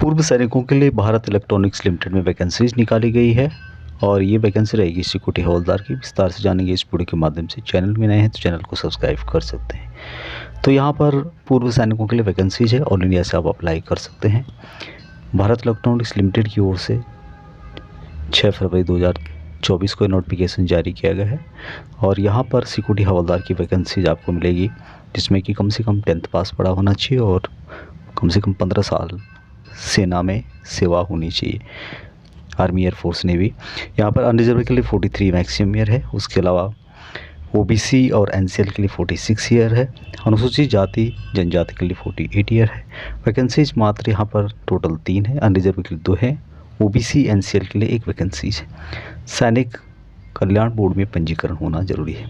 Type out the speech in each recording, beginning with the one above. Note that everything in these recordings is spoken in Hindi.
पूर्व सैनिकों के लिए भारत इलेक्ट्रॉनिक्स लिमिटेड में वैकेंसीज निकाली गई है और ये वैकेंसी रहेगी सिक्योरिटी हवलदार की। विस्तार से जानेंगे इस वीडियो के माध्यम से। चैनल में नए हैं तो चैनल को सब्सक्राइब कर सकते हैं। तो यहाँ पर पूर्व सैनिकों के लिए वैकेंसीज है, ऑल इंडिया से आप अप्लाई कर सकते हैं। भारत इलेक्ट्रॉनिक्स लिमिटेड की ओर से 6 फरवरी 2024 को नोटिफिकेशन जारी किया गया है और यहाँ पर सिक्योरिटी हवलदार की वैकेंसीज आपको मिलेगी, जिसमें कि कम से कम 10th पास पढ़ा होना चाहिए और कम से कम 15 साल सेना में सेवा होनी चाहिए, आर्मी, एयरफोर्स, नेवी। यहाँ पर अनरिजर्व के लिए 43 मैक्सिमम ईयर है। उसके अलावा ओबीसी और एनसीएल के लिए 46 ईयर है। अनुसूचित जाति जनजाति के लिए 48 ईयर है। वैकेंसीज मात्र यहाँ पर टोटल 3 है, अनरिजर्व के लिए 2 है, ओबीसी एनसीएल के लिए 1 वैकेंसीज है। सैनिक कल्याण बोर्ड में पंजीकरण होना जरूरी है।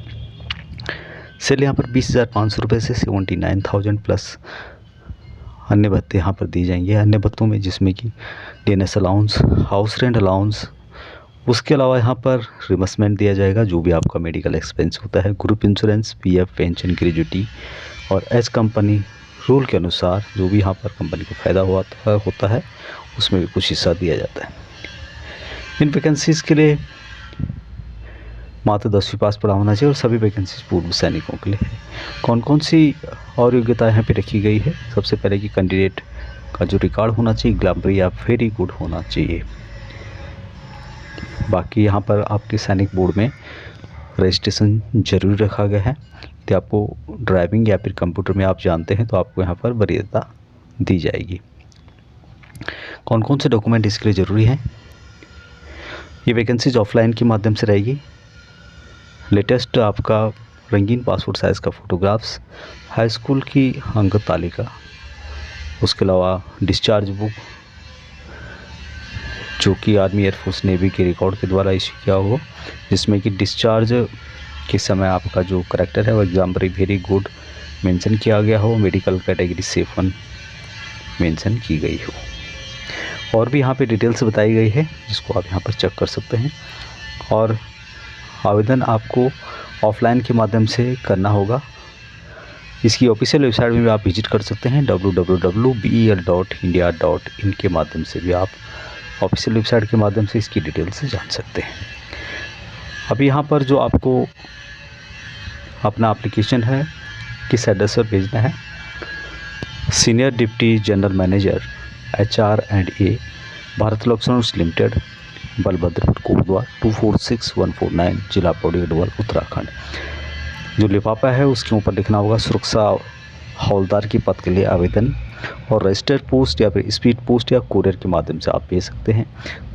सेल यहाँ पर 20,500 रुपये से 79,000 प्लस अन्य भत्ते यहाँ पर दी जाएंगे। अन्य भत्तों में जिसमें कि DNS allowance, house rent allowance, उसके अलावा यहाँ पर रिमबर्समेंट दिया जाएगा जो भी आपका मेडिकल एक्सपेंस होता है, group insurance, PF, pension, gratuity और एज कंपनी रूल के अनुसार जो भी यहाँ पर कंपनी को फ़ायदा होता है उसमें भी कुछ हिस्सा दिया जाता है। इन वैकेंसीज़ के लिए मात्र 10वीं पास पढ़ा होना चाहिए और सभी वैकेंसीज पूर्व सैनिकों के लिए है। कौन कौन सी और योग्यता यहाँ पे रखी गई है? सबसे पहले कि कैंडिडेट का जो रिकॉर्ड होना चाहिए ग्लैमर या वेरी गुड होना चाहिए। बाकी यहाँ पर आपके सैनिक बोर्ड में रजिस्ट्रेशन जरूर रखा गया है। यदि आपको ड्राइविंग या फिर कंप्यूटर में आप जानते हैं तो आपको यहाँ पर वरीयता दी जाएगी। कौन कौन से डॉक्यूमेंट इसके लिए ज़रूरी हैं? ये वैकेंसीज ऑफलाइन के माध्यम से रहेगी। लेटेस्ट आपका रंगीन पासपोर्ट साइज़ का फ़ोटोग्राफ्स, हाई स्कूल की अंक तालिका, उसके अलावा डिस्चार्ज बुक जो कि आर्मी, एयरफोर्स, नेवी के रिकॉर्ड के द्वारा इशू किया हो, जिसमें कि डिस्चार्ज के समय आपका जो करैक्टर है वो एग्जाम्पल वेरी गुड मेंशन किया गया हो, मेडिकल कैटेगरी सेफन मेंशन की गई हो। और भी यहाँ पे डिटेल्स बताई गई है जिसको आप यहाँ पर चेक कर सकते हैं। और आवेदन आपको ऑफलाइन के माध्यम से करना होगा। इसकी ऑफिशियल वेबसाइट में भी आप विजिट कर सकते हैं, www.bel.india.in के माध्यम से भी आप ऑफिशियल वेबसाइट के माध्यम से इसकी डिटेल्स जान सकते हैं। अभी यहाँ पर जो आपको अपना एप्लीकेशन है किस एड्रेस पर भेजना है? Senior deputy general manager HR&A Bharat electronics limited, Balbhadrapur, Kotdwar 246149, जिला पौड़ी गढ़वाल, उत्तराखंड। जो लिफाफा है उसके ऊपर लिखना होगा सुरक्षा हवलदार की पद के लिए आवेदन, और रजिस्टर्ड पोस्ट या फिर स्पीड पोस्ट या कोरियर के माध्यम से आप भेज सकते हैं।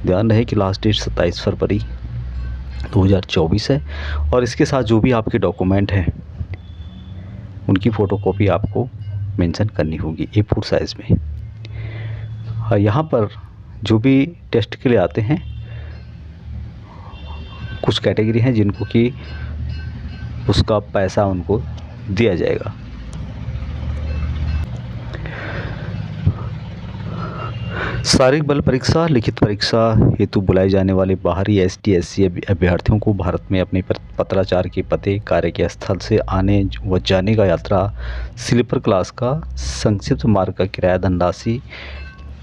ध्यान रहे कि लास्ट डेट 27 फरवरी 2024 है और इसके साथ जो भी आपके डॉक्यूमेंट हैं उनकी फ़ोटोकॉपी आपको मेंशन करनी होगी A4 साइज़ में। यहाँ पर जो भी टेस्ट के लिए आते हैं कुछ कैटेगरी हैं जिनको कि उसका पैसा उनको दिया जाएगा। शारीरिक बल परीक्षा, लिखित परीक्षा हेतु बुलाए जाने वाले बाहरी ST SC अभ्यर्थियों को भारत में अपने पत्राचार के पते, कार्य के स्थल से आने व जाने का यात्रा स्लीपर क्लास का संक्षिप्त मार्ग का किराया धनराशि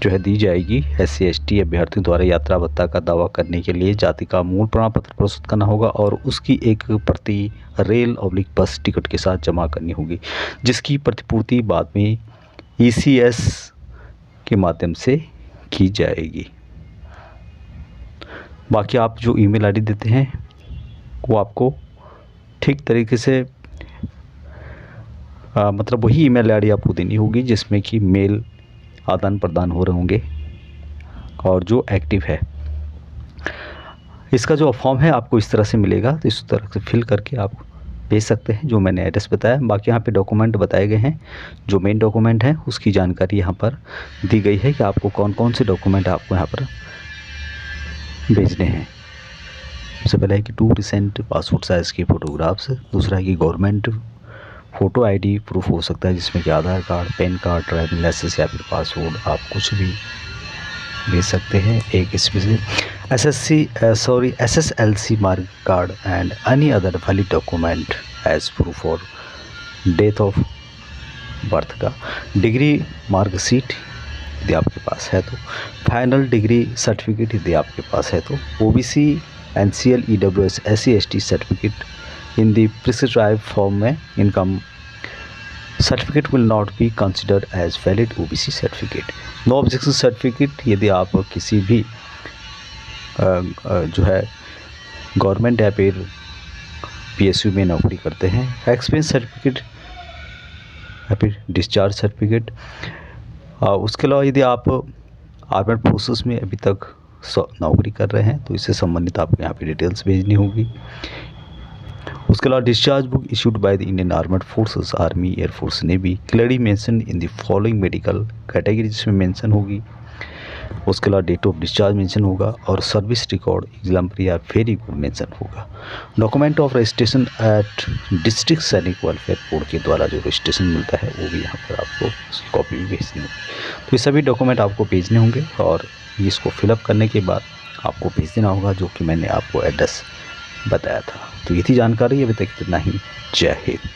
जो है दी जाएगी। SC ST अभ्यर्थियों द्वारा यात्रा भत्ता का दावा करने के लिए जाति का मूल प्रमाण पत्र प्रस्तुत करना होगा और उसकी एक प्रति रेल/बस टिकट के साथ जमा करनी होगी, जिसकी प्रतिपूर्ति बाद में ECS के माध्यम से की जाएगी। बाकी आप जो ईमेल आईडी देते हैं वो आपको ठीक तरीके से मतलब वही ईमेल आईडी आपको देनी होगी जिसमें कि मेल आदान प्रदान हो रहे होंगे और जो एक्टिव है। इसका जो फॉर्म है आपको इस तरह से मिलेगा, तो इस तरह से फिल करके आप भेज सकते हैं जो मैंने एड्रेस बताया। बाकी यहाँ पे डॉक्यूमेंट बताए गए हैं, जो मेन डॉक्यूमेंट है उसकी जानकारी यहाँ पर दी गई है कि आपको कौन कौन से डॉक्यूमेंट आपको यहाँ पर भेजने हैं। सबसे पहले है कि 2 रिसेंट पासपोर्ट साइज़ की फ़ोटोग्राफ्स, दूसरा है कि गवर्नमेंट फ़ोटो आईडी प्रूफ हो सकता है जिसमें कि Aadhaar card, PAN card, driving licence या फिर पासपोर्ट, आप कुछ भी भेज सकते हैं। एक इसमें से SSLC mark card and any other valid document age proof और डेट ऑफ बर्थ का, डिग्री मार्कशीट यदि आपके पास है तो, फाइनल डिग्री सर्टिफिकेट यदि आपके पास है तो, OBC NCL EWS SC ST certificate in the prescribed form में income certificate will not be considered as valid OBC certificate. No objection certificate यदि आप किसी भी जो है गवर्नमेंट या फिर PSU में नौकरी करते हैं, एक्सपीरियंस सर्टिफिकेट या फिर डिस्चार्ज सर्टिफिकेट। उसके अलावा यदि आप आर्मड फोर्सेस में अभी तक नौकरी कर रहे हैं तो इससे संबंधित आपको यहाँ पे डिटेल्स भेजनी होगी। उसके अलावा discharge book issued by the Indian armed forces, army, air force, navy, clearly mention in the following medical category जिसमें मेंशन होगी। उसके अलावा डेट ऑफ डिस्चार्ज मेंशन होगा और सर्विस रिकॉर्ड एग्जाम्पल या वेरी गुड मेंशन होगा। Document of registration at district Sainik welfare board के द्वारा जो रजिस्ट्रेशन मिलता है वो भी यहाँ पर आपको उसकी कॉपी भी भेजनी होगी। तो ये सभी डॉक्यूमेंट आपको भेजने होंगे और इसको फिलअप करने के बाद आपको भेज देना होगा, जो कि मैंने आपको एड्रेस बताया था। तो ये थी जानकारी, अभी तक इतना ही। जय हिंद।